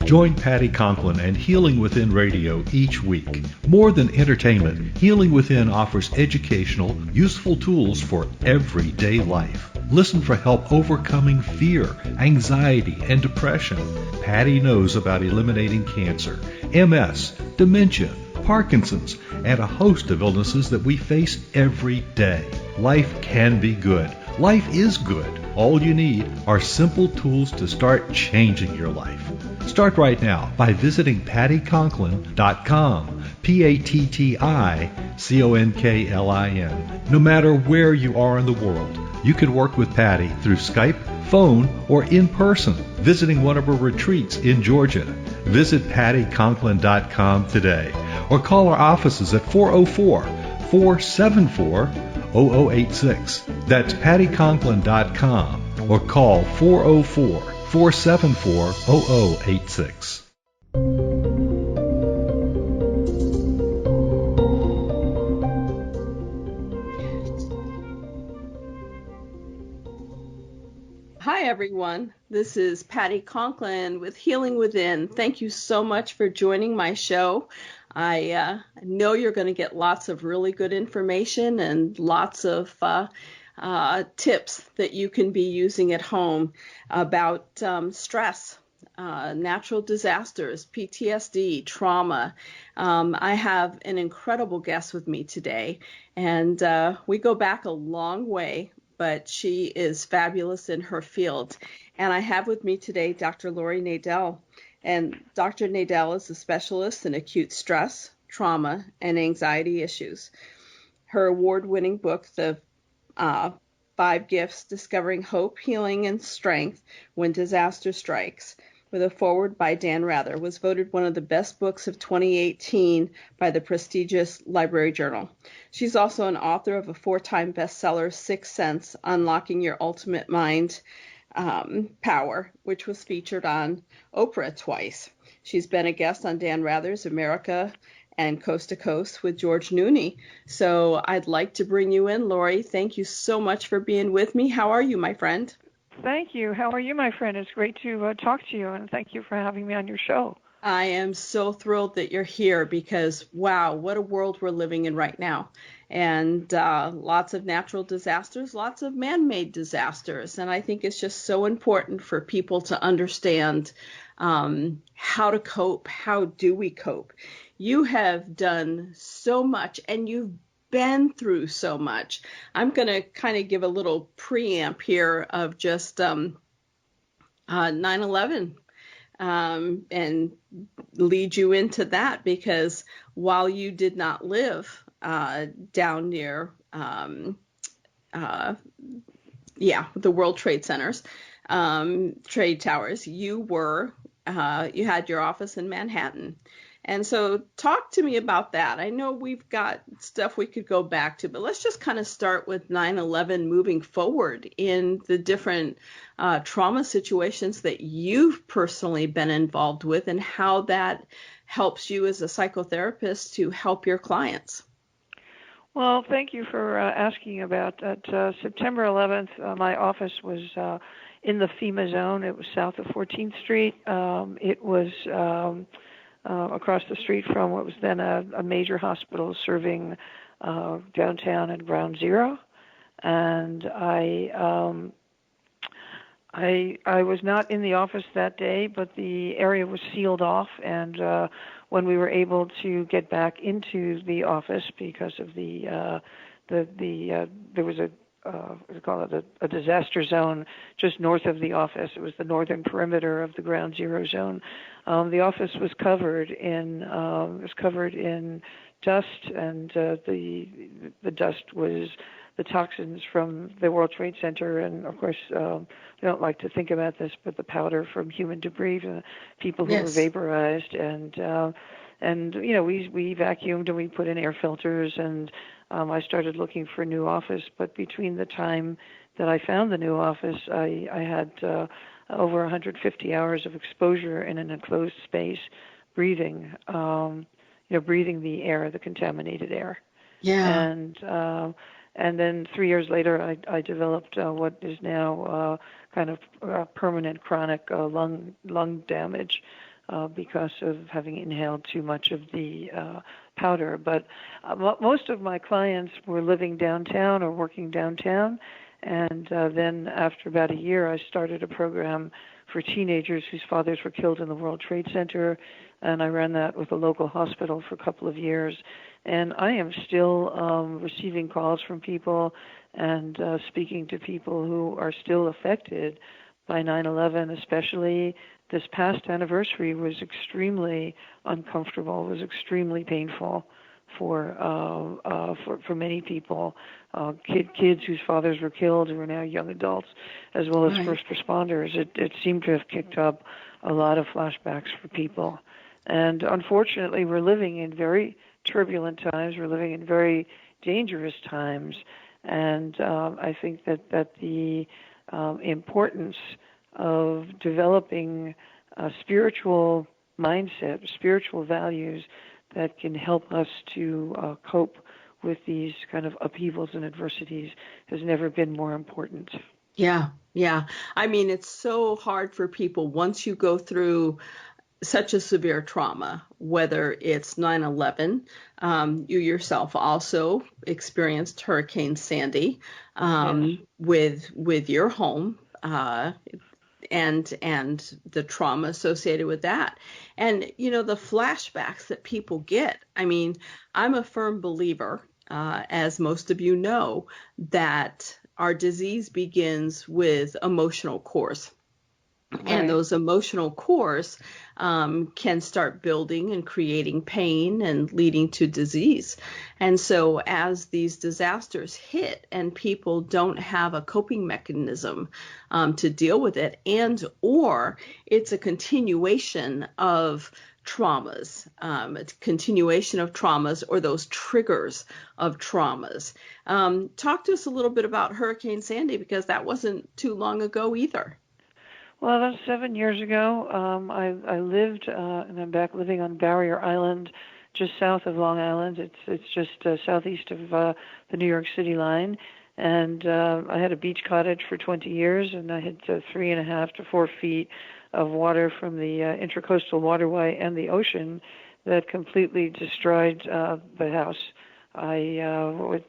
Join Patti Conklin and Healing Within Radio each week. More than entertainment, Healing Within offers educational, useful tools for everyday life. Listen for help overcoming fear, anxiety, and depression. Patti knows about eliminating cancer, MS, dementia, Parkinson's, and a host of illnesses that we face every day. Life can be good. Life is good. All you need are simple tools to start changing your life. Start right now by visiting PattiConklin.com, PattiConklin. No matter where you are in the world, you can work with Patti through Skype, phone, or in person, visiting one of her retreats in Georgia. Visit PattiConklin.com today, or call our offices at 404-474-0086. That's PattiConklin.com, or call 404-474-0086. Hi, everyone. This is Patti Conklin with Healing Within. Thank you so much for joining my show. I know you're going to get lots of really good information and lots of tips that you can be using at home about stress, natural disasters, PTSD, trauma. I have an incredible guest with me today, and we go back a long way, but she is fabulous in her field. And I have with me today Dr. Laurie Nadel. And Dr. Nadel is a specialist in acute stress, trauma, and anxiety issues. Her award-winning book, The 5 Gifts, Discovering Hope, Healing, and Strength When Disaster Strikes, with a foreword by Dan Rather, was voted one of the best books of 2018 by the prestigious Library Journal. She's also an author of a 4-time bestseller, Sixth Sense, Unlocking Your Ultimate Mind Power, which was featured on Oprah twice. She's been a guest on Dan Rather's America and Coast to Coast with George Noonan. So I'd like to bring you in, Laurie. Thank you so much for being with me. How are you, my friend? Thank you. How are you, my friend? It's great to talk to you, and thank you for having me on your show. I am so thrilled that you're here because, wow, what a world we're living in right now. And lots of natural disasters, lots of man-made disasters. And I think it's just so important for people to understand how to cope. How do we cope? You have done so much, and you've been through so much. I'm going to kind of give a little preamp here of just 9/11. And lead you into that, because while you did not live down near the World Trade Centers, trade towers, you had your office in Manhattan. And so talk to me about that. I know we've got stuff we could go back to, but let's just kind of start with 9/11 moving forward in the different trauma situations that you've personally been involved with and how that helps you as a psychotherapist to help your clients. Well, thank you for asking about that. September 11th, my office was in the FEMA zone. It was south of 14th Street. It was across the street from what was then a major hospital serving downtown at Ground Zero. And I was not in the office that day, but the area was sealed off. And when we were able to get back into the office because of there was a disaster zone just north of the office. It was the northern perimeter of the Ground Zero zone. The office was covered in dust, and the dust was the toxins from the World Trade Center, and of course, I don't like to think about this, but the powder from human debris, people who were vaporized, and we vacuumed and we put in air filters, and I started looking for a new office. But between the time that I found the new office, I had over 150 hours of exposure in an enclosed space, breathing the air, the contaminated air. Yeah. And then 3 years later, I developed what is now kind of permanent chronic lung damage because of having inhaled too much of the powder. But most of my clients were living downtown or working downtown. And then after about a year, I started a program for teenagers whose fathers were killed in the World Trade Center. And I ran that with a local hospital for a couple of years. And I am still receiving calls from people and speaking to people who are still affected by 9/11, especially this past anniversary was extremely uncomfortable, was extremely painful for many people, kids whose fathers were killed who are now young adults, as well as first responders. It seemed to have kicked up a lot of flashbacks for people. And unfortunately, we're living in very turbulent times. We're living in very dangerous times. And I think that the importance of developing a spiritual mindset, spiritual values that can help us to cope with these kind of upheavals and adversities has never been more important. Yeah. I mean, it's so hard for people once you go through such a severe trauma, whether it's 9/11, you yourself also experienced Hurricane Sandy with your home, and the trauma associated with that. And, you know, the flashbacks that people get. I mean, I'm a firm believer, as most of you know, that our disease begins with emotional cores. Right. And those emotional cores can start building and creating pain and leading to disease. And so as these disasters hit and people don't have a coping mechanism to deal with it, and or it's a continuation of traumas, or those triggers of traumas. Talk to us a little bit about Hurricane Sandy, because that wasn't too long ago either. Well, about 7 years ago, I lived, and I'm back living on Barrier Island, just south of Long Island. It's just southeast of the New York City line. And I had a beach cottage for 20 years, and I had 3.5 to 4 feet of water from the Intracoastal Waterway and the ocean that completely destroyed the house. I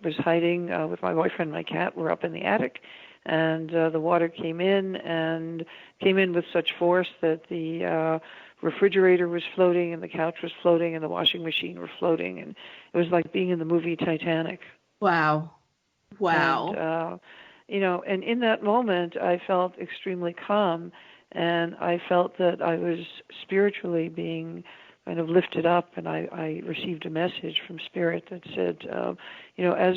was hiding with my boyfriend and my cat. We're up in the attic. And the water came in with such force that the refrigerator was floating and the couch was floating and the washing machine were floating. And it was like being in the movie Titanic. Wow. And, and in that moment, I felt extremely calm. And I felt that I was spiritually being kind of lifted up, and I received a message from Spirit that said, as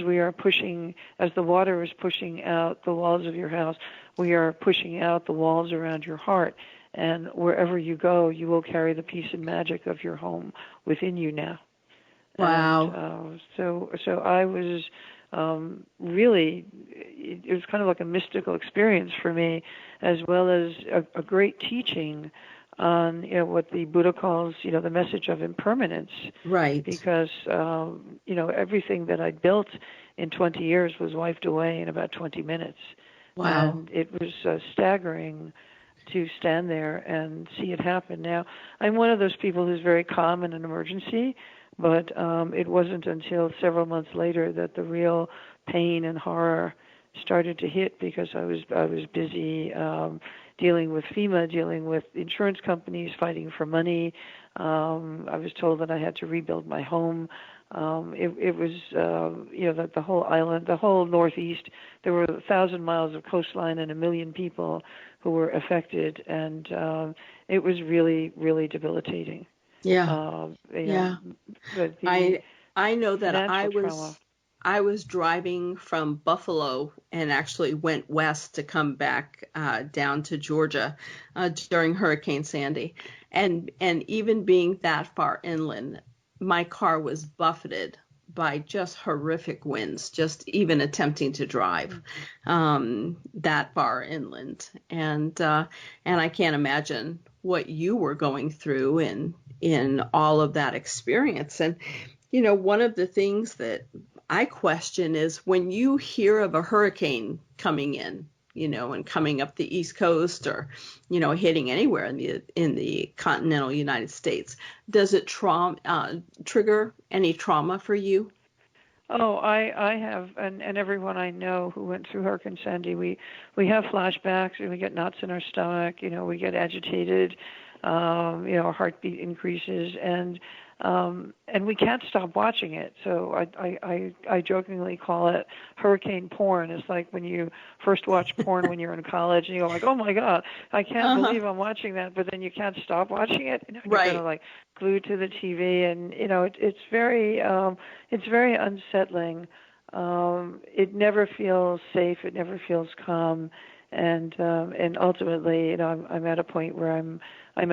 the water is pushing out the walls of your house, we are pushing out the walls around your heart, and wherever you go, you will carry the peace and magic of your home within you now. Wow. And, so I was really, it was kind of like a mystical experience for me, as well as a great teaching on what the Buddha calls the message of impermanence. Right. Because everything that I built in 20 years was wiped away in about 20 minutes. Wow. And it was staggering to stand there and see it happen. Now, I'm one of those people who's very calm in an emergency, but it wasn't until several months later that the real pain and horror started to hit, because I was busy dealing with FEMA, dealing with insurance companies, fighting for money. I was told that I had to rebuild my home. It was, the whole island, the whole Northeast. There were 1,000 miles of coastline and 1 million people who were affected, and it was really, really debilitating. Yeah. I know that I was driving from Buffalo and actually went west to come back down to Georgia during Hurricane Sandy. And even being that far inland, my car was buffeted by just horrific winds, just even attempting to drive that far inland. And I can't imagine what you were going through in all of that experience. And, one of the things that I question is when you hear of a hurricane coming in, and coming up the East Coast or, hitting anywhere in the continental United States. Does it trigger any trauma for you? Oh, I have, and everyone I know who went through Hurricane Sandy, we have flashbacks, and we get knots in our stomach, we get agitated, our heartbeat increases, and we can't stop watching it. So I jokingly call it hurricane porn. It's like when you first watch porn when you're in college, and you're like, oh my God, I can't believe I'm watching that, but then you can't stop watching it. You're right. kind of glued to the TV, and it's very unsettling. It never feels safe. It never feels calm, and ultimately, I'm at a point where I'm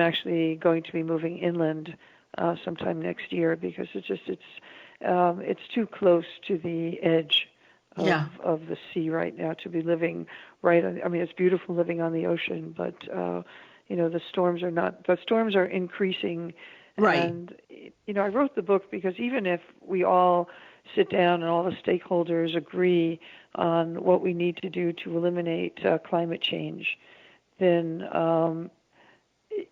actually going to be moving inland sometime next year because it's too close to the edge of the sea right now to be living right on. I mean, it's beautiful living on the ocean, but the storms are increasing. Right. And I wrote the book because even if we all sit down and all the stakeholders agree on what we need to do to eliminate climate change, then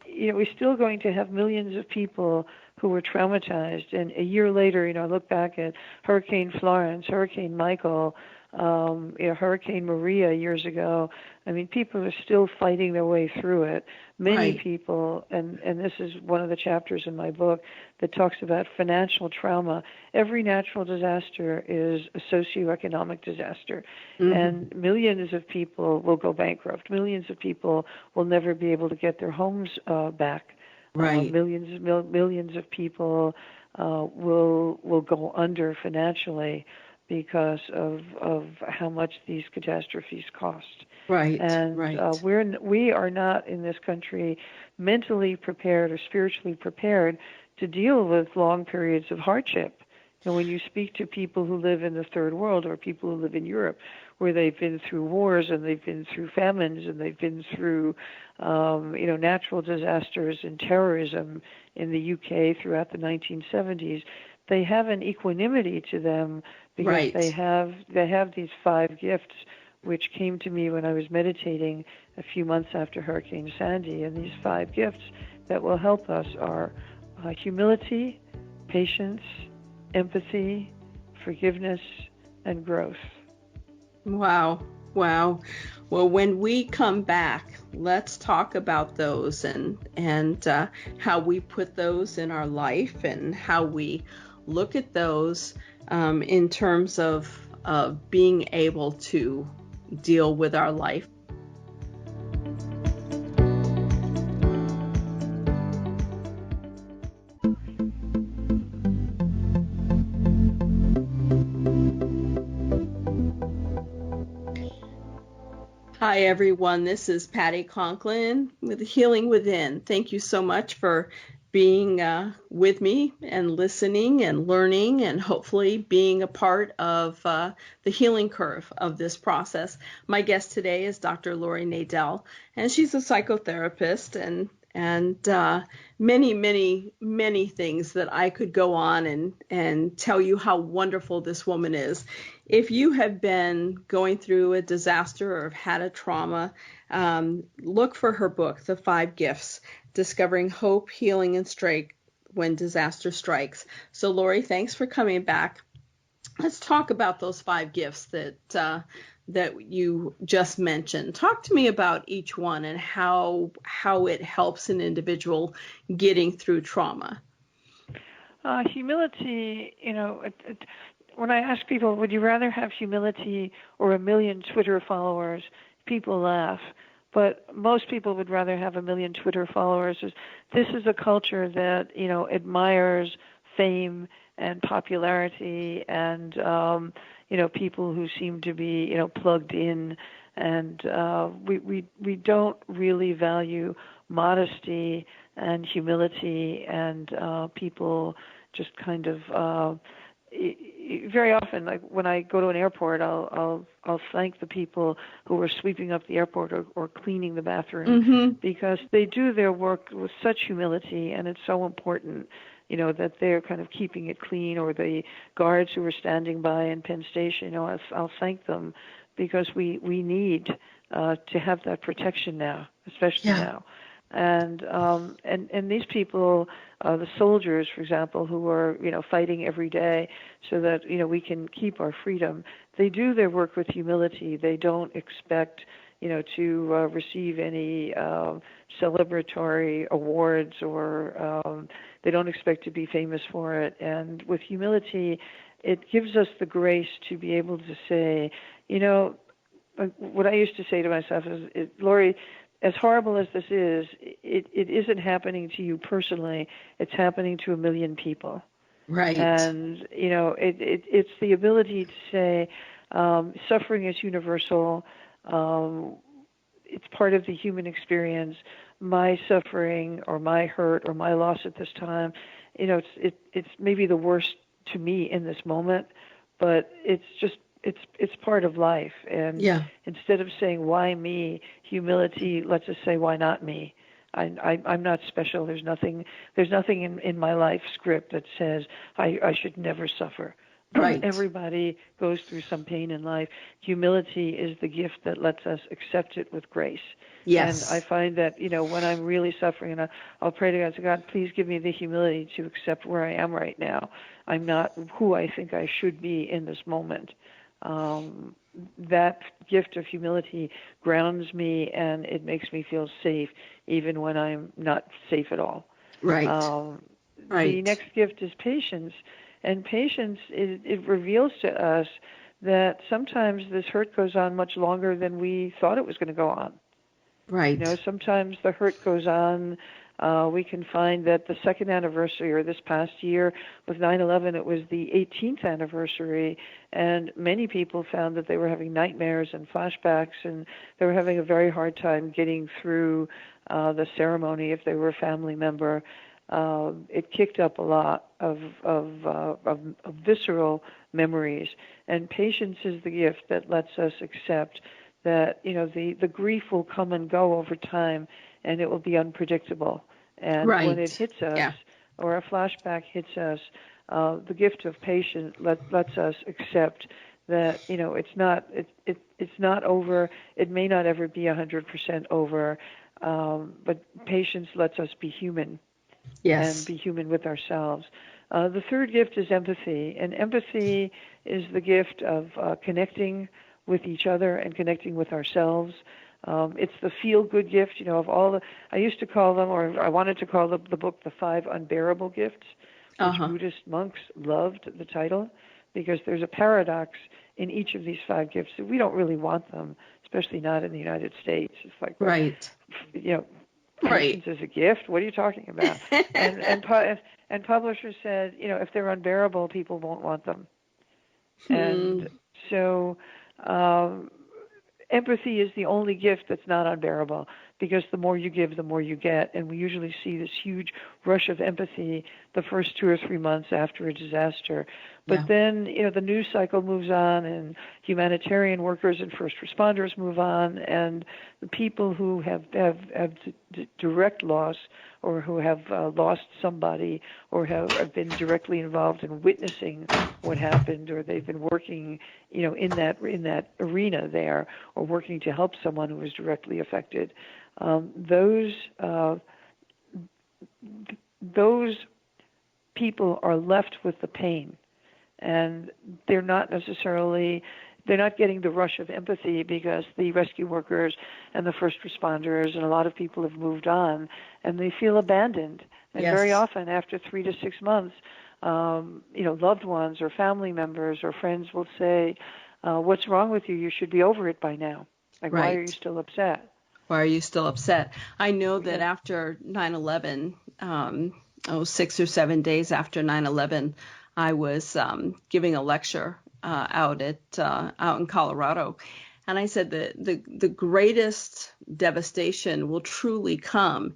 we're still going to have millions of people who were traumatized. And a year later, I look back at Hurricane Florence, Hurricane Michael, Hurricane Maria years ago. I mean, people are still fighting their way through it. Many right. people, and this is one of the chapters in my book that talks about financial trauma. Every natural disaster is a socioeconomic disaster, and millions of people will go bankrupt. Millions of people will never be able to get their homes back. Right. Millions of people will go under financially because of how much these catastrophes cost. Right. And right. We are not in this country mentally prepared or spiritually prepared to deal with long periods of hardship. And when you speak to people who live in the third world or people who live in Europe, where they've been through wars and they've been through famines and they've been through, natural disasters and terrorism in the UK throughout the 1970s, they have an equanimity to them because right. they have these 5 gifts which came to me when I was meditating a few months after Hurricane Sandy. And these 5 gifts that will help us are humility, patience, empathy, forgiveness, and growth. Wow. Well, when we come back, let's talk about those and how we put those in our life and how we look at those in terms of being able to deal with our life. Hi, everyone. This is Patti Conklin with Healing Within. Thank you so much for being with me and listening and learning and hopefully being a part of the healing curve of this process. My guest today is Dr. Laurie Nadel, and she's a psychotherapist and many, many, many things that I could go on and tell you how wonderful this woman is. If you have been going through a disaster or have had a trauma, look for her book, The 5 Gifts, Discovering Hope, Healing, and Strength When Disaster Strikes. So, Laurie, thanks for coming back. Let's talk about those 5 gifts that you just mentioned. Talk to me about each one and how it helps an individual getting through trauma. Humility, when I ask people, would you rather have humility or 1 million Twitter followers, people laugh. But most people would rather have 1 million Twitter followers. This is a culture that, admires fame and popularity and, people who seem to be, plugged in. And we don't really value modesty and humility, and people just kind of very often, like when I go to an airport, I'll thank the people who are sweeping up the airport or cleaning the bathroom because they do their work with such humility, and it's so important, that they're kind of keeping it clean, or the guards who are standing by in Penn Station, I'll thank them because we need to have that protection now, especially now. And these people, the soldiers, for example, who are fighting every day so that we can keep our freedom, they do their work with humility. They don't expect to receive any celebratory awards, or they don't expect to be famous for it. And with humility, it gives us the grace to be able to say, what I used to say to myself is, Laurie, as horrible as this is, it isn't happening to you personally. It's happening to a million people. Right. And, it's the ability to say suffering is universal. It's part of the human experience. My suffering or my hurt or my loss at this time, it's maybe the worst to me in this moment, but it's part of life. And instead of saying, why me, humility lets us say, why not me? I'm not special. There's nothing in my life script that says I should never suffer. Right. Everybody goes through some pain in life. Humility is the gift that lets us accept it with grace. Yes. And I find that, when I'm really suffering, and I'll pray to God, say, God, please give me the humility to accept where I am right now. I'm not who I think I should be in this moment. That gift of humility grounds me, and it makes me feel safe, even when I'm not safe at all. Right. The next gift is patience. And patience, it reveals to us that sometimes this hurt goes on much longer than we thought it was going to go on. Right. Sometimes the hurt goes on. We can find that the second anniversary, or this past year with 9/11, it was the 18th anniversary, and many people found that they were having nightmares and flashbacks, and they were having a very hard time getting through the ceremony if they were a family member. It kicked up a lot of visceral memories, and patience is the gift that lets us accept that the grief will come and go over time, and it will be unpredictable. And when it hits us, or a flashback hits us, the gift of patience lets us accept that it's not over. It may not ever be 100% over, but patience lets us be human. Yes. And be human with ourselves. The third gift is empathy, and empathy is the gift of connecting with each other and connecting with ourselves. It's the feel-good gift, of all the. I used to call them, or I wanted to call the book, The 5 Unbearable Gifts, which Buddhist monks loved the title, because there's a paradox in each of these 5 gifts. We don't really want them, especially not in the United States. It's like, patience is a gift. What are you talking about? and publishers said, if they're unbearable, people won't want them. And so empathy is the only gift that's not unbearable, because the more you give, the more you get. And we usually see this huge rush of empathy the first 2 or 3 months after a disaster. But then, the news cycle moves on, and humanitarian workers and first responders move on, and the people who have direct loss, or who have lost somebody, or have been directly involved in witnessing what happened, or they've been working, in that arena there, or working to help someone who was directly affected. Those people are left with the pain, and they're not getting the rush of empathy, because the rescue workers and the first responders and a lot of people have moved on, and they feel abandoned. And very often, after 3 to 6 months, loved ones or family members or friends will say, what's wrong with you? You should be over it by now. Why are you still upset? Why are you still upset? I know that after 9/11, 6 or 7 days after 9/11, I was giving a lecture out in Colorado, and I said that the greatest devastation will truly come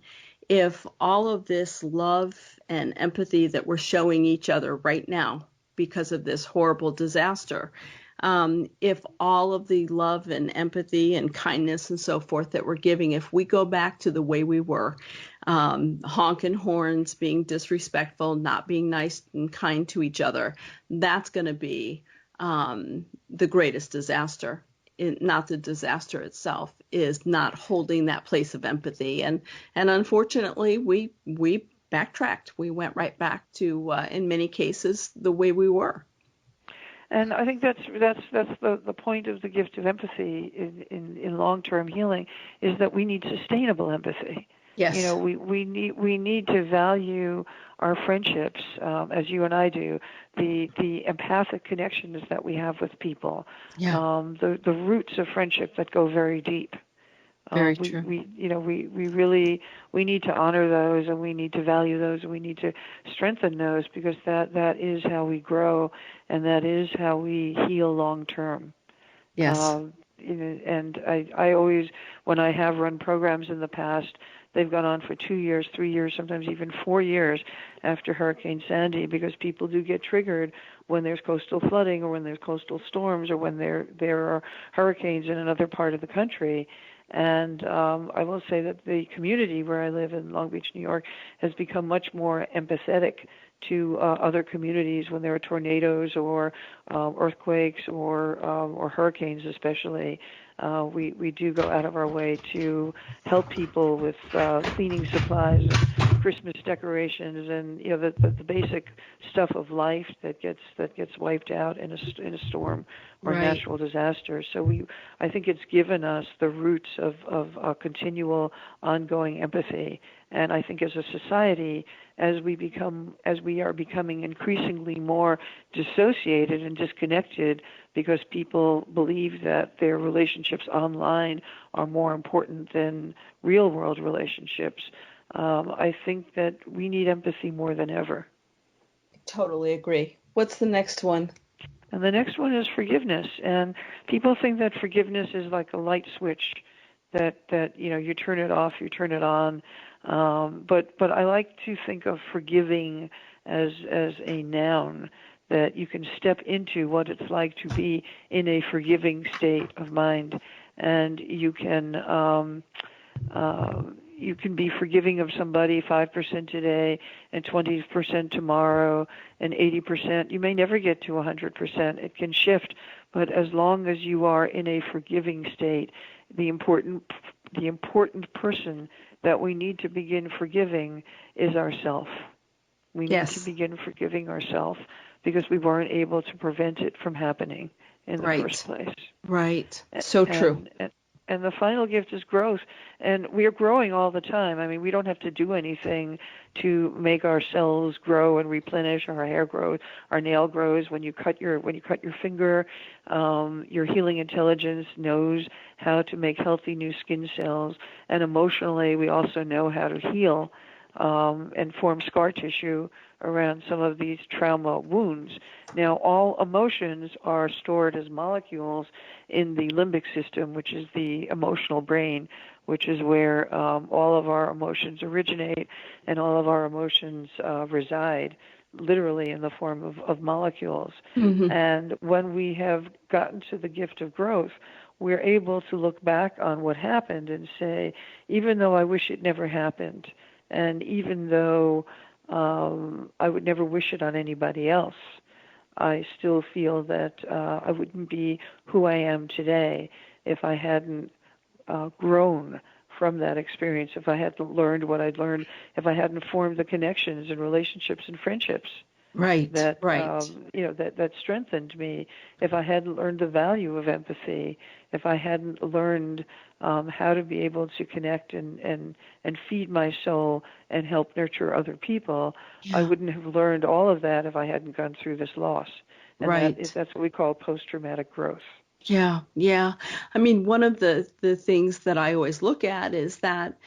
if all of this love and empathy that we're showing each other right now because of this horrible disaster, if all of the love and empathy and kindness and so forth that we're giving, if we go back to the way we were, honking horns, being disrespectful, not being nice and kind to each other, that's going to be the greatest disaster not the disaster itself, is not holding that place of empathy. And unfortunately, we backtracked. We went right back to, in many cases, the way we were. And I think that's the point of the gift of empathy in long-term healing, is that we need sustainable empathy. Yes. You know, we need to value our friendships, as you and I do, the empathic connections that we have with people, the roots of friendship that go very deep. Very true. We need to honor those, and we need to value those, and we need to strengthen those, because that is how we grow, and that is how we heal long term. Yes. And I always, when I have run programs in the past, they've gone on for 2 years, 3 years, sometimes even 4 years after Hurricane Sandy, because people do get triggered when there's coastal flooding, or when there's coastal storms, or when there are hurricanes in another part of the country. And I will say that the community where I live in Long Beach, New York, has become much more empathetic to other communities when there are tornadoes or earthquakes or hurricanes, especially. We do go out of our way to help people with cleaning supplies, and Christmas decorations, and the basic stuff of life that gets wiped out in a storm or Right. natural disaster. So I think it's given us the roots of continual, ongoing empathy. And I think as a society, as we are becoming increasingly more dissociated and disconnected, because people believe that their relationships online are more important than real world relationships, I think that we need empathy more than ever. Totally agree. What's the next one? And the next one is forgiveness. And people think that forgiveness is like a light switch, that you turn it off, you turn it on. But I like to think of forgiving as a noun, that you can step into what it's like to be in a forgiving state of mind, and you can be forgiving of somebody 5% today and 20% tomorrow and 80%. You may never get to 100%. It can shift, but as long as you are in a forgiving state, the important person that we need to begin forgiving is ourself. We need to begin forgiving ourselves, because we weren't able to prevent it from happening in the first place. Right. So true. And the final gift is growth. And we are growing all the time. I mean, we don't have to do anything to make our cells grow and replenish, or our hair grows, our nail grows. When you cut your finger, your healing intelligence knows how to make healthy new skin cells. And emotionally, we also know how to heal and form scar tissue around some of these trauma wounds. Now, all emotions are stored as molecules in the limbic system, which is the emotional brain, which is where all of our emotions originate and all of our emotions reside, literally in the form of molecules. Mm-hmm. And when we have gotten to the gift of growth, we're able to look back on what happened and say, even though I wish it never happened, and even though I would never wish it on anybody else, I still feel that I wouldn't be who I am today if I hadn't grown from that experience, if I hadn't learned what I'd learned, if I hadn't formed the connections and relationships and friendships that strengthened me, if I hadn't learned the value of empathy, if I hadn't learned how to be able to connect and feed my soul and help nurture other people, I wouldn't have learned all of that if I hadn't gone through this loss. And that's what we call post-traumatic growth. Yeah. I mean, one of the things that I always look at is that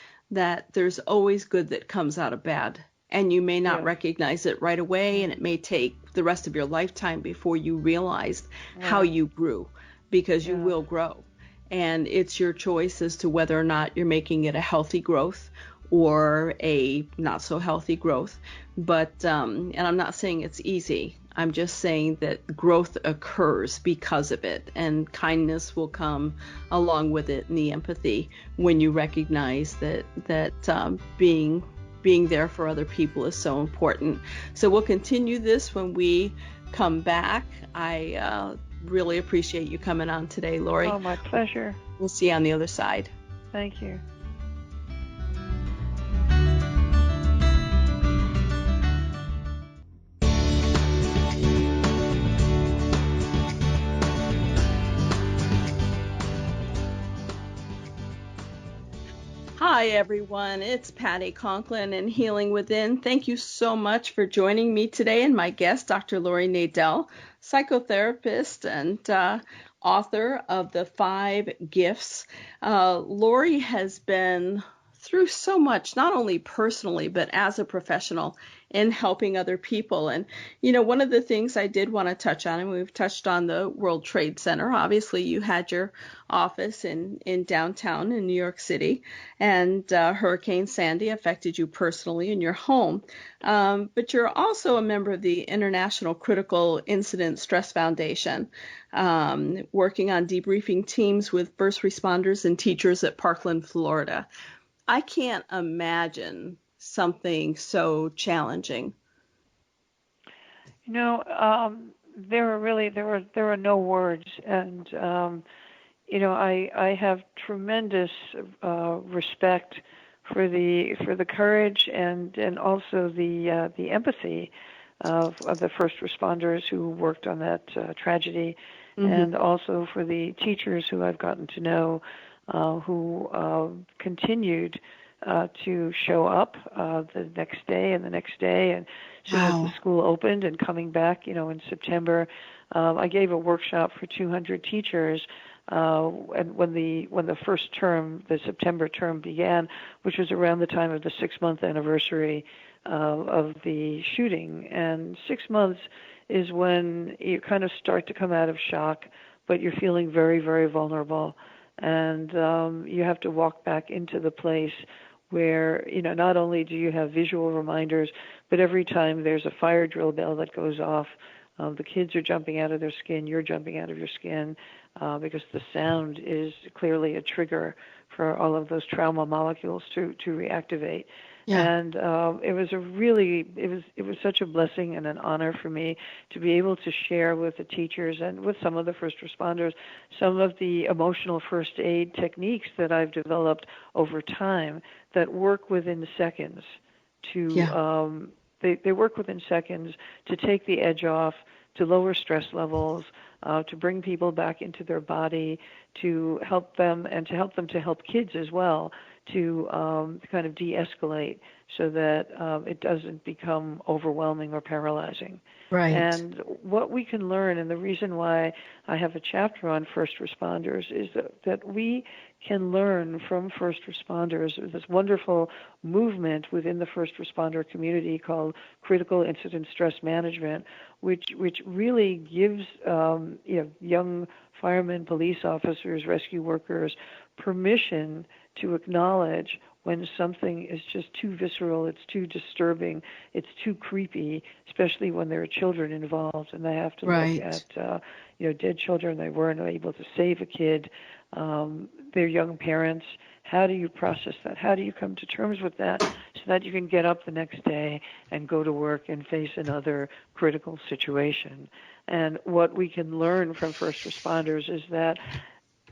there's always good that comes out of bad. And you may not recognize it right away, and it may take the rest of your lifetime before you realize how you grew, because you will grow. And it's your choice as to whether or not you're making it a healthy growth or a not so healthy growth. But, and I'm not saying it's easy. I'm just saying that growth occurs because of it, and kindness will come along with it, and the empathy, when you recognize that being there for other people is so important. So we'll continue this when we come back. I really appreciate you coming on today, Laurie. Oh, my pleasure. We'll see you on the other side. Thank you. Hi, everyone. It's Patti Conklin and Healing Within. Thank you so much for joining me today and my guest, Dr. Laurie Nadel, psychotherapist and author of The 5 Gifts. Laurie has been through so much, not only personally, but as a professional in helping other people. And, one of the things I did want to touch on, and we've touched on the World Trade Center. Obviously, you had your office in downtown in New York City, and Hurricane Sandy affected you personally in your home. But you're also a member of the International Critical Incident Stress Foundation, working on debriefing teams with first responders and teachers at Parkland, Florida. I can't imagine something so challenging. There were no words, and I have tremendous respect for the courage and also the empathy of the first responders who worked on that tragedy, and also for the teachers who I've gotten to know who continued to show up the next day and the next day, and as soon as the school opened and coming back, in September, I gave a workshop for 200 teachers, and when the first term, the September term began, which was around the time of the 6-month anniversary of the shooting, and 6 months is when you kind of start to come out of shock, but you're feeling very, very vulnerable. And you have to walk back into the place where, not only do you have visual reminders, but every time there's a fire drill bell that goes off, the kids are jumping out of their skin, you're jumping out of your skin, because the sound is clearly a trigger for all of those trauma molecules to reactivate. Yeah. And it was such a blessing and an honor for me to be able to share with the teachers and with some of the first responders some of the emotional first aid techniques that I've developed over time that work within seconds to they work within seconds to take the edge off, to lower stress levels, to bring people back into their body, to help them and to help them to help kids as well, to kind of de-escalate so that it doesn't become overwhelming or paralyzing. Right. And what we can learn, and the reason why I have a chapter on first responders, is that we can learn from first responders. There's this wonderful movement within the first responder community called Critical Incident Stress Management, which really gives young firemen, police officers, rescue workers permission to acknowledge when something is just too visceral, it's too disturbing, it's too creepy, especially when there are children involved and they have to look at dead children. They weren't able to save a kid. They're young parents. How do you process that? How do you come to terms with that so that you can get up the next day and go to work and face another critical situation? And what we can learn from first responders is that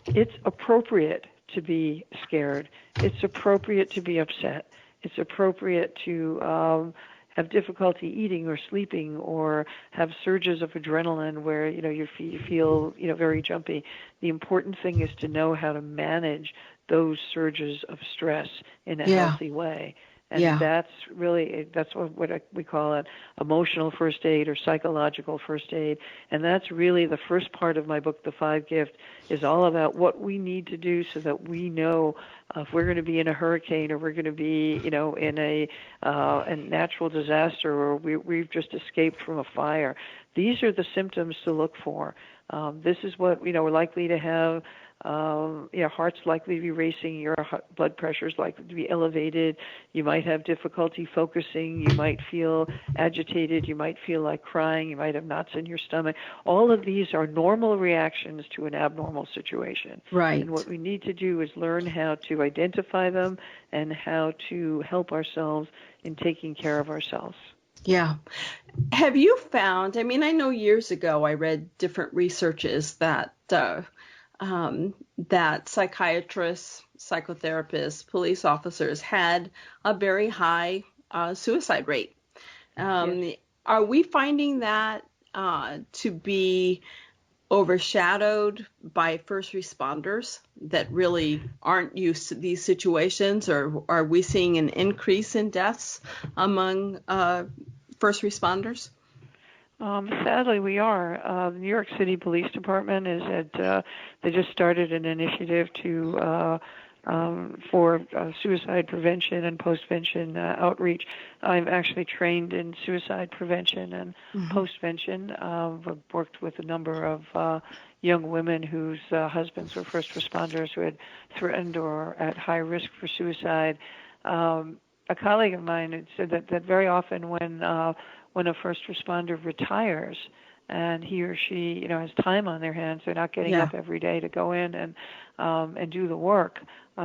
it's appropriate to be scared. It's appropriate to be upset. It's appropriate to have difficulty eating or sleeping or have surges of adrenaline where, you feel very jumpy. The important thing is to know how to manage those surges of stress in a healthy way. And that's what we call it, emotional first aid or psychological first aid. And that's really the first part of my book, The 5 Gifts, is all about what we need to do so that we know if we're going to be in a hurricane or we're going to be, in a natural disaster or we've just escaped from a fire. These are the symptoms to look for. This is what, we're likely to have. Heart's likely to be racing, your blood pressure's likely to be elevated, you might have difficulty focusing, you might feel agitated, you might feel like crying, you might have knots in your stomach. All of these are normal reactions to an abnormal situation. Right. And what we need to do is learn how to identify them and how to help ourselves in taking care of ourselves. Yeah. Have you found, I mean, I know years ago I read different researches that psychiatrists, psychotherapists, police officers had a very high suicide rate. Yes. Are we finding that to be overshadowed by first responders that really aren't used to these situations, or are we seeing an increase in deaths among first responders? Sadly, we are. The New York City Police Department they just started an initiative for suicide prevention and postvention outreach. I've actually trained in suicide prevention and postvention. I've worked with a number of young women whose husbands were first responders who had threatened or at high risk for suicide. A colleague of mine had said that very often when a first responder retires and he or she, has time on their hands, they're not getting up every day to go in and do the work.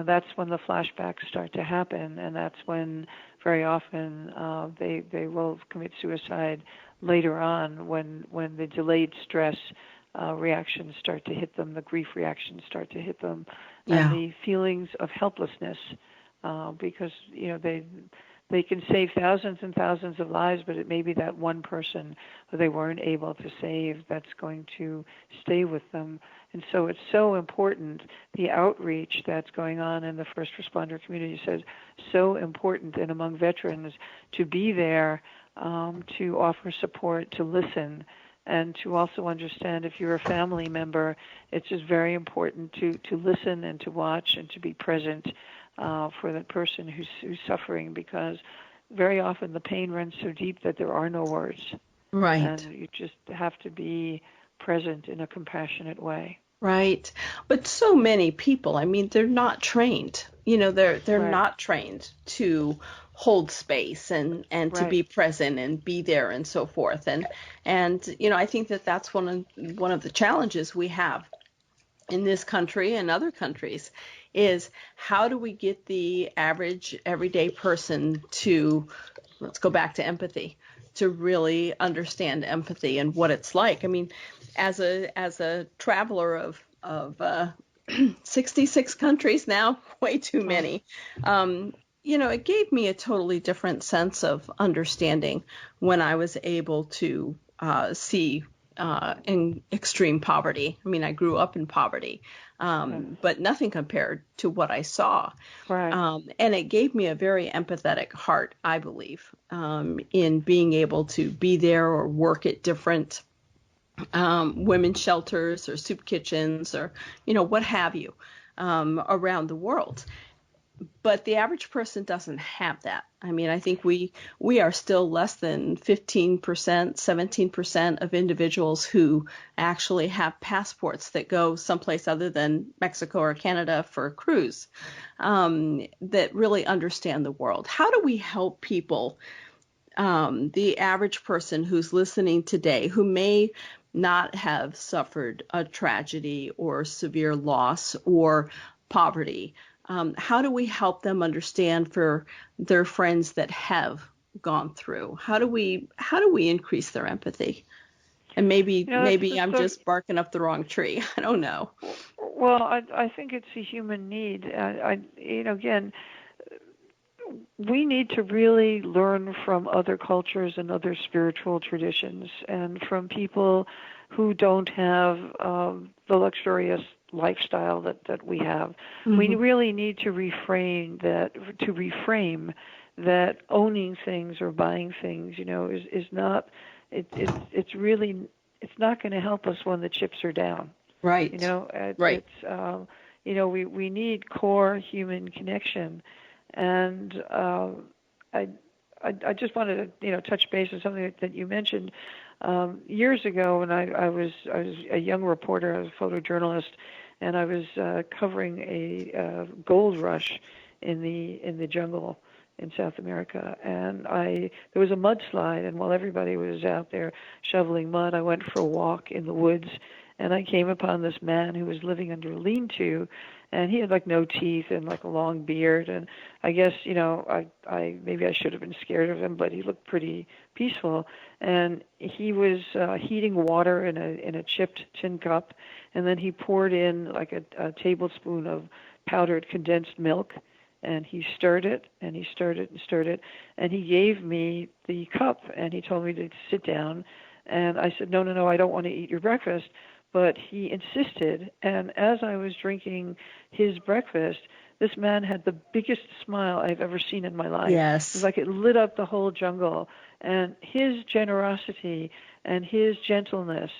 That's when the flashbacks start to happen, and that's when very often they will commit suicide later on when the delayed stress reactions start to hit them, the grief reactions start to hit them, and the feelings of helplessness because they can save thousands and thousands of lives, but it may be that one person who they weren't able to save that's going to stay with them. And so it's so important, the outreach that's going on in the first responder community says so important, and among veterans, to be there, to offer support, to listen, and to also understand if you're a family member, it's just very important to listen and to watch and to be present for the person who's suffering, because very often the pain runs so deep that there are no words. Right. And you just have to be present in a compassionate way. Right. But so many people, I mean, they're not trained. They're Right. not trained to hold space and to Right. be present and be there and so forth. And I think that's one of the challenges we have in this country and other countries is how do we get the average everyday person to, let's go back to empathy, to really understand empathy and what it's like. I mean, as a traveler of 66 countries now, way too many, it gave me a totally different sense of understanding when I was able to see in extreme poverty. I mean, I grew up in poverty, but nothing compared to what I saw. Right. And it gave me a very empathetic heart, I believe, in being able to be there or work at different women's shelters or soup kitchens or, what have you, around the world. But the average person doesn't have that. I mean, I think we are still less than 15%, 17% of individuals who actually have passports that go someplace other than Mexico or Canada for a cruise, that really understand the world. How do we help people, the average person who's listening today, who may not have suffered a tragedy or severe loss or poverty? How do we help them understand for their friends that have gone through? How do we increase their empathy? And maybe I'm just barking up the wrong tree. I don't know. Well, I think it's a human need. Again, we need to really learn from other cultures and other spiritual traditions, and from people who don't have the luxurious lifestyle that we have. Mm-hmm. We really need to reframe that owning things or buying things, is not. It's not going to help us when the chips are down. Right. Right. It's we need core human connection, and I just wanted to touch base on something that you mentioned. Years ago, when I was a young reporter, I was a photojournalist, and I was covering a gold rush in the jungle in South America, and there was a mudslide, and while everybody was out there shoveling mud, I went for a walk in the woods, and I came upon this man who was living under a lean-to, and he had like no teeth and like a long beard, and I guess, I maybe I should have been scared of him, but he looked pretty peaceful. And he was heating water in a chipped tin cup, and then he poured in like a tablespoon of powdered condensed milk, and he stirred it, and he stirred it and stirred it, and he gave me the cup, and he told me to sit down, and I said, no, I don't want to eat your breakfast. But he insisted, and as I was drinking his breakfast, this man had the biggest smile I've ever seen in my life. Yes. It was like it lit up the whole jungle. And his generosity and his gentleness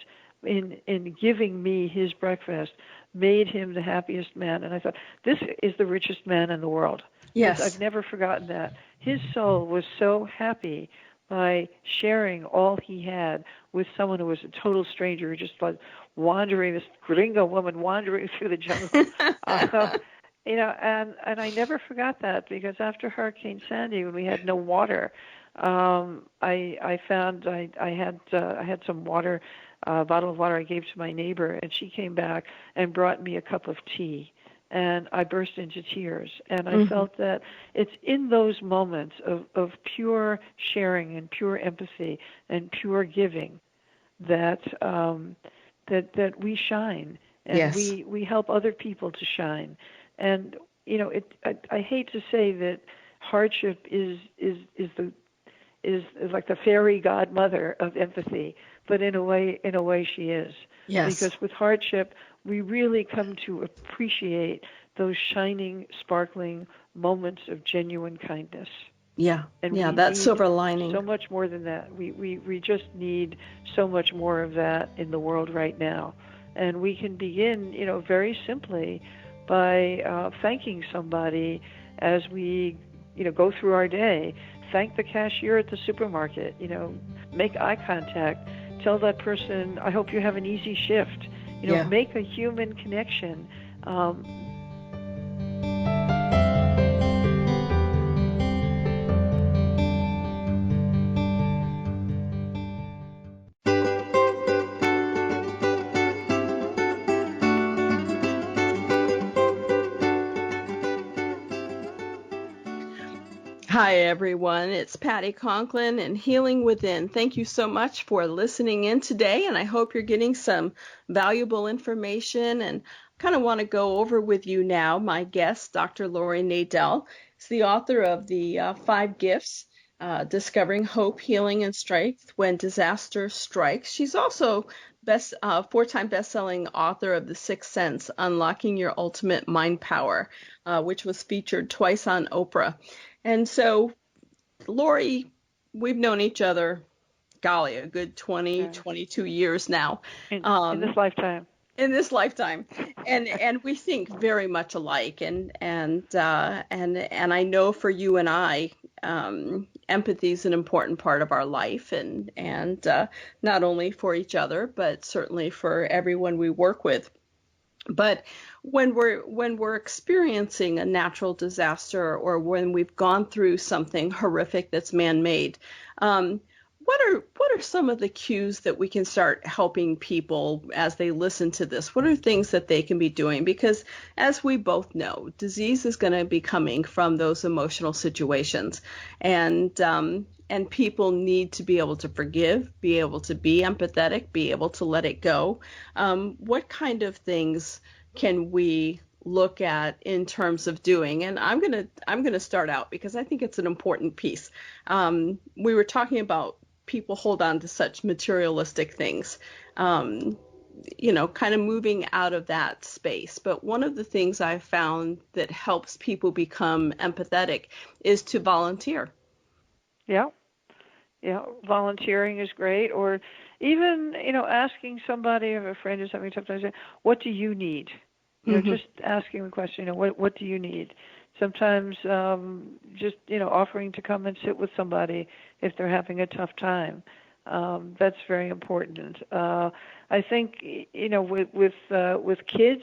in giving me his breakfast made him the happiest man. And I thought, this is the richest man in the world. Yes. I've never forgotten that. His soul was so happy by sharing all he had with someone who was a total stranger, who just was wandering, this gringo woman wandering through the jungle. And I never forgot that, because after Hurricane Sandy, when we had no water, I found I had some water, a bottle of water I gave to my neighbor, and she came back and brought me a cup of tea. And I burst into tears. And I felt that it's in those moments of pure sharing and pure empathy and pure giving that that we shine, and Yes. we help other people to shine. And I hate to say that hardship is like the fairy godmother of empathy, but in a way she is. Yes. Because with hardship, we really come to appreciate those shining, sparkling moments of genuine kindness. Yeah. And that silver lining. So much more than that. We just need so much more of that in the world right now. And we can begin, very simply by thanking somebody as we, go through our day. Thank the cashier at the supermarket. Make eye contact. Tell that person, I hope you have an easy shift. Make a human connection. Hi, everyone. It's Patti Conklin and Healing Within. Thank you so much for listening in today, and I hope you're getting some valuable information. And kind of want to go over with you now my guest, Dr. Laurie Nadel. Is the author of the 5 Gifts, Discovering Hope, Healing, and Strength When Disaster Strikes. She's also 4-time best-selling author of The Sixth Sense, Unlocking Your Ultimate Mind Power, which was featured twice on Oprah. And so, Laurie, we've known each other, golly, a good 20, 22 years now. In this lifetime. In this lifetime, and we think very much alike, and I know for you and I, empathy is an important part of our life, and not only for each other, but certainly for everyone we work with. But when we're experiencing a natural disaster, or when we've gone through something horrific that's man-made, what are some of the cues that we can start helping people as they listen to this? What are things that they can be doing? Because as we both know, disease is going to be coming from those emotional situations, and people need to be able to forgive, be able to be empathetic, be able to let it go. What kind of things can we look at in terms of doing? And I'm gonna start out, because I think it's an important piece. We were talking about people hold on to such materialistic things, kind of moving out of that space. But one of the things I've found that helps people become empathetic is to volunteer. Yeah. Volunteering is great. Or even, asking somebody, if a friend is having a tough time, what do you need? Just asking the question, what do you need? Sometimes just, offering to come and sit with somebody if they're having a tough time. That's very important. I think, with kids,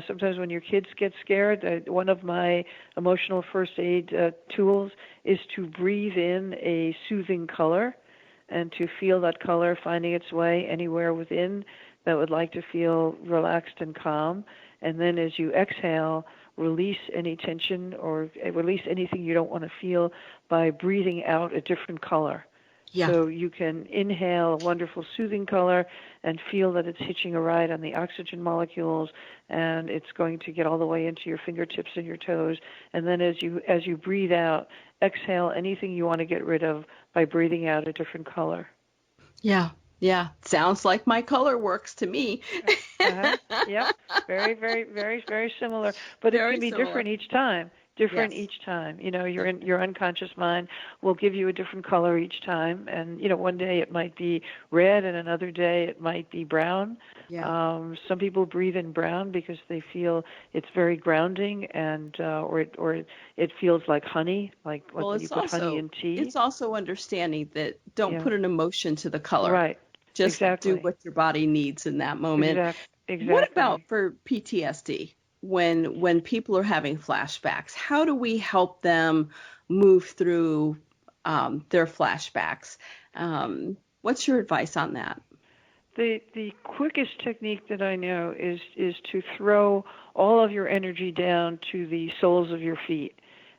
sometimes when your kids get scared, one of my emotional first aid tools is to breathe in a soothing color, and to feel that color finding its way anywhere within that would like to feel relaxed and calm. And then as you exhale, release any tension or release anything you don't want to feel by breathing out a different color. Yeah. So you can inhale a wonderful soothing color and feel that it's hitching a ride on the oxygen molecules, and it's going to get all the way into your fingertips and your toes. And then as you breathe out, exhale anything you want to get rid of by breathing out a different color. Yeah. Yeah. Sounds like my color works to me. Yep. Very, very, very, very similar. But it can be different each time. Each time. Your unconscious mind will give you a different color each time. And, one day it might be red and another day it might be brown. Yeah. Some people breathe in brown because they feel it's very grounding and or it feels like honey, like when you put honey in tea. It's also understanding that don't put an emotion to the color. Right. Just do what your body needs in that moment. Exactly. What about for PTSD? When people are having flashbacks, how do we help them move through their flashbacks? What's your advice on that? The quickest technique that I know is to throw all of your energy down to the soles of your feet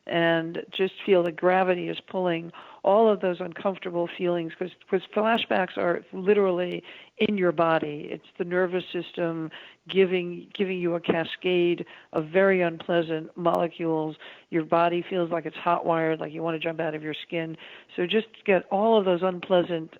and just feel the gravity is pulling all of those uncomfortable feelings, because flashbacks are literally in your body. It's the nervous system giving you a cascade of very unpleasant molecules. Your body feels like it's hot wired, like you want to jump out of your skin. So just get all of those unpleasant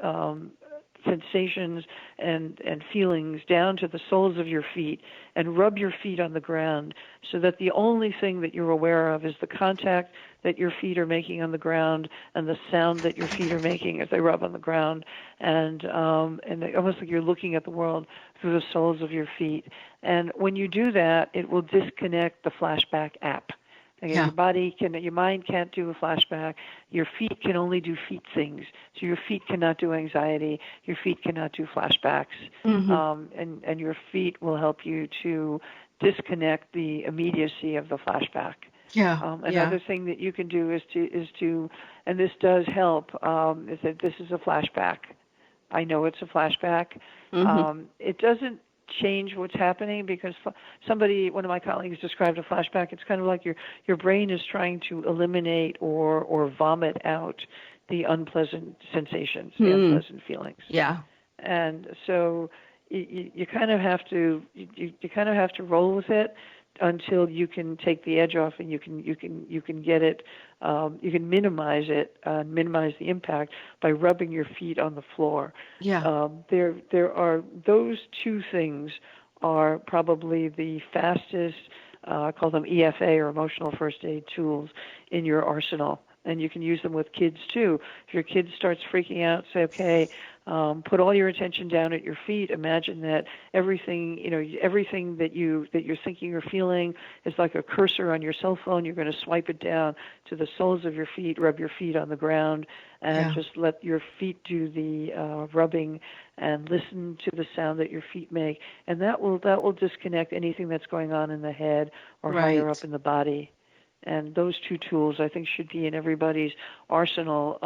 sensations and feelings down to the soles of your feet and rub your feet on the ground so that the only thing that you're aware of is the contact that your feet are making on the ground and the sound that your feet are making as they rub on the ground, and almost like you're looking at the world through the soles of your feet. And when you do that, it will disconnect the flashback app. Again, your mind can't do a flashback. Your feet can only do feet things. So your feet cannot do anxiety. Your feet cannot do flashbacks. Mm-hmm. And your feet will help you to disconnect the immediacy of the flashback. Yeah. Another thing that you can do is to, and this does help, is that this is a flashback. I know it's a flashback. Mm-hmm. It doesn't change what's happening, because one of my colleagues described a flashback. It's kind of like your brain is trying to eliminate or vomit out the unpleasant sensations, the unpleasant feelings. Yeah. And so you kind of have to roll with it until you can take the edge off, and you can get it, you can minimize it, minimize the impact by rubbing your feet on the floor. Yeah. There are those two things are probably the fastest, I call them EFA or emotional first aid tools in your arsenal. And you can use them with kids too. If your kid starts freaking out, say, okay, put all your attention down at your feet. Imagine that everything that you're thinking or feeling is like a cursor on your cell phone. You're going to swipe it down to the soles of your feet, rub your feet on the ground, and just let your feet do the rubbing and listen to the sound that your feet make. And that will disconnect anything that's going on in the head or higher up in the body. And those two tools, I think, should be in everybody's arsenal.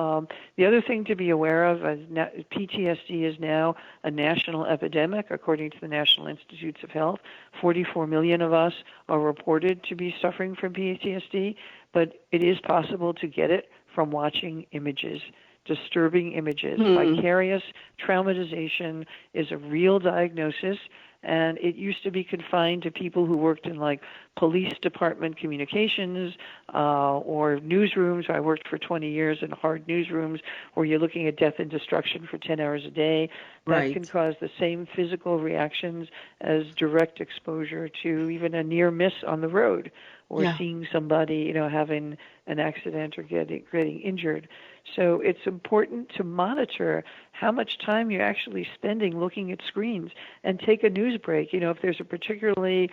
The other thing to be aware of is PTSD is now a national epidemic, according to the National Institutes of Health. 44 million of us are reported to be suffering from PTSD, but it is possible to get it from watching images, disturbing images. Vicarious traumatization is a real diagnosis. And it used to be confined to people who worked in like police department communications or newsrooms. I worked for 20 years in hard newsrooms where you're looking at death and destruction for 10 hours a day. That can cause the same physical reactions as direct exposure to even a near miss on the road or seeing somebody, having an accident or getting injured. So it's important to monitor how much time you're actually spending looking at screens and take a news break. If there's a particularly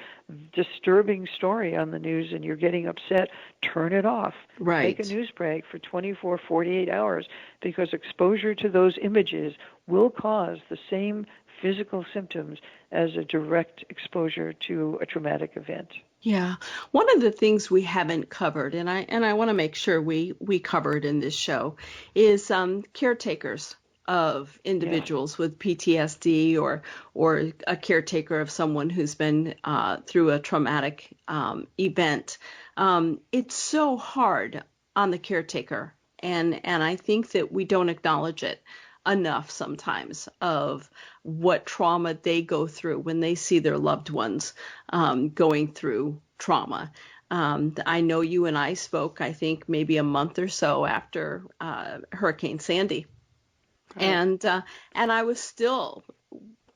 disturbing story on the news and you're getting upset, turn it off. Take a news break for 24, 48 hours, because exposure to those images will cause the same physical symptoms as a direct exposure to a traumatic event. Yeah. One of the things we haven't covered, and I want to make sure we cover it in this show, is caretakers. of individuals with PTSD or a caretaker of someone who's been through a traumatic event. It's so hard on the caretaker, and I think that we don't acknowledge it enough sometimes of what trauma they go through when they see their loved ones going through trauma. I know you and I spoke, I think, maybe a month or so after Hurricane Sandy. Right. And I was still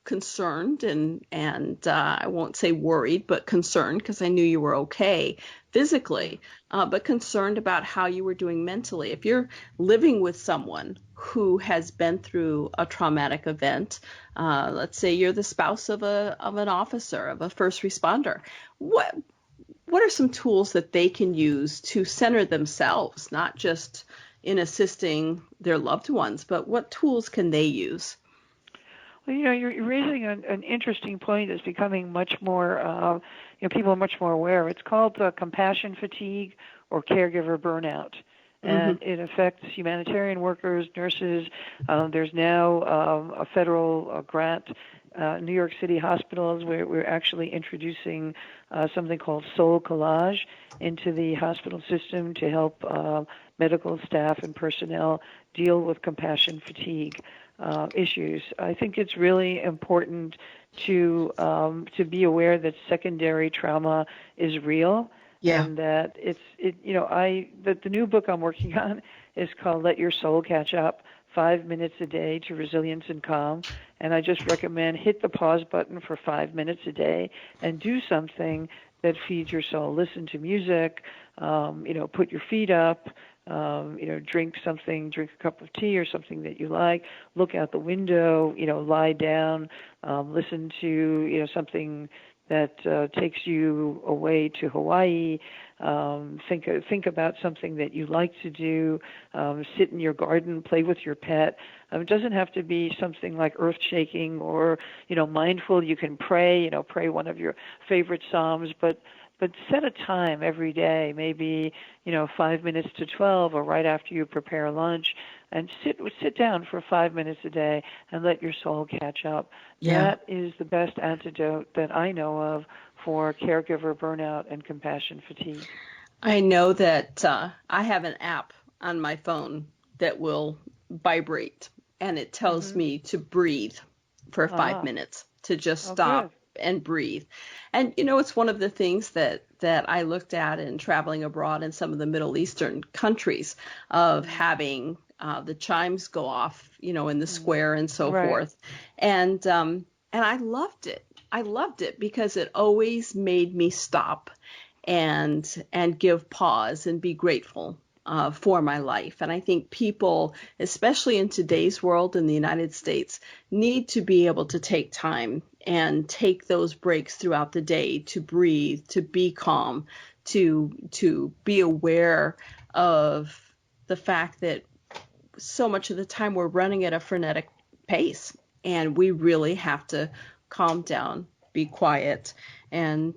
concerned and I won't say worried, but concerned because I knew you were okay physically, but concerned about how you were doing mentally. If you're living with someone who has been through a traumatic event, let's say you're the spouse of an officer, of a first responder, what are some tools that they can use to center themselves, not just in assisting their loved ones, but what tools can they use? Well, you're raising an interesting point that's becoming much more, people are much more aware. It's called compassion fatigue or caregiver burnout. And it affects humanitarian workers, nurses. There's now a federal grant, New York City hospitals, where we're actually introducing something called Soul Collage into the hospital system to help medical staff and personnel deal with compassion fatigue issues. I think it's really important to be aware that secondary trauma is real. Yeah. And that the new book I'm working on is called Let Your Soul Catch Up, 5 minutes a day to resilience and calm. And I just recommend hit the pause button for 5 minutes a day and do something that feeds your soul. Listen to music, put your feet up, drink a cup of tea or something that you like, look out the window, lie down, listen to, something that takes you away to Hawaii. Think about something that you like to do. Sit in your garden, play with your pet. It doesn't have to be something like earth-shaking or mindful. You can pray. Pray one of your favorite psalms, but set a time every day, maybe 5 minutes to 12, or right after you prepare lunch, and sit down for 5 minutes a day and let your soul catch up. Yeah. That is the best antidote that I know of for caregiver burnout and compassion fatigue. I know that I have an app on my phone that will vibrate, and it tells me to breathe for 5 minutes, to just stop and breathe. And it's one of the things that I looked at in traveling abroad in some of the Middle Eastern countries, of having the chimes go off, in the square and so forth. And I loved it. I loved it because it always made me stop and give pause and be grateful for my life. And I think people, especially in today's world in the United States, need to be able to take time and take those breaks throughout the day to breathe, to be calm, to be aware of the fact that so much of the time we're running at a frenetic pace, and we really have to calm down, be quiet, and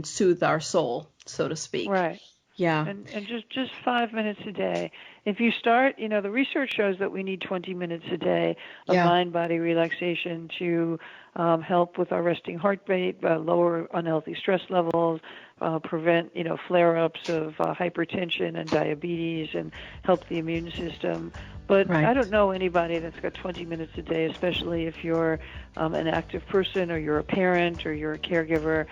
soothe our soul, so to speak. Right. Yeah. And just 5 minutes a day. If you start, the research shows that we need 20 minutes a day of mind-body relaxation to help with our resting heart rate, lower unhealthy stress levels, prevent, flare-ups of hypertension and diabetes, and help the immune system. But I don't know anybody that's got 20 minutes a day, especially if you're an active person, or you're a parent, or you're a caregiver.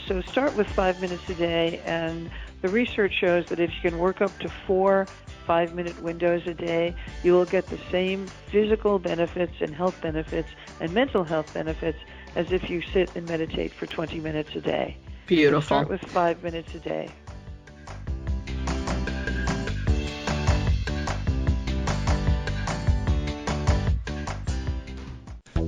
So start with 5 minutes a day, and the research shows that if you can work up to 4 5-minute windows a day, you will get the same physical benefits and health benefits and mental health benefits as if you sit and meditate for 20 minutes a day. Beautiful. So start with 5 minutes a day.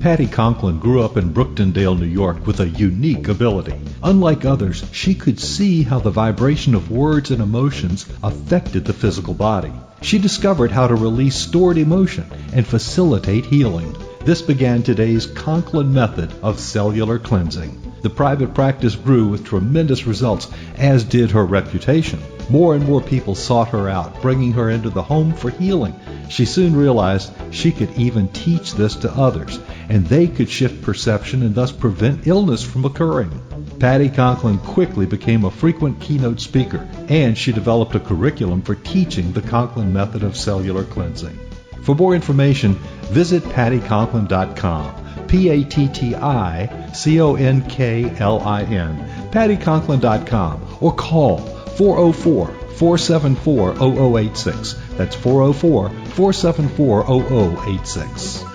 Patti Conklin grew up in Brooktondale, New York, with a unique ability. Unlike others, she could see how the vibration of words and emotions affected the physical body. She discovered how to release stored emotion and facilitate healing. This began today's Conklin method of cellular cleansing. The private practice grew with tremendous results, as did her reputation. More and more people sought her out, bringing her into the home for healing. She soon realized she could even teach this to others, and they could shift perception and thus prevent illness from occurring. Patti Conklin quickly became a frequent keynote speaker, and she developed a curriculum for teaching the Conklin method of cellular cleansing. For more information, visit PattiConklin.com, PattiConklin, PattiConklin.com, or call 404-474-0086. That's 404-474-0086.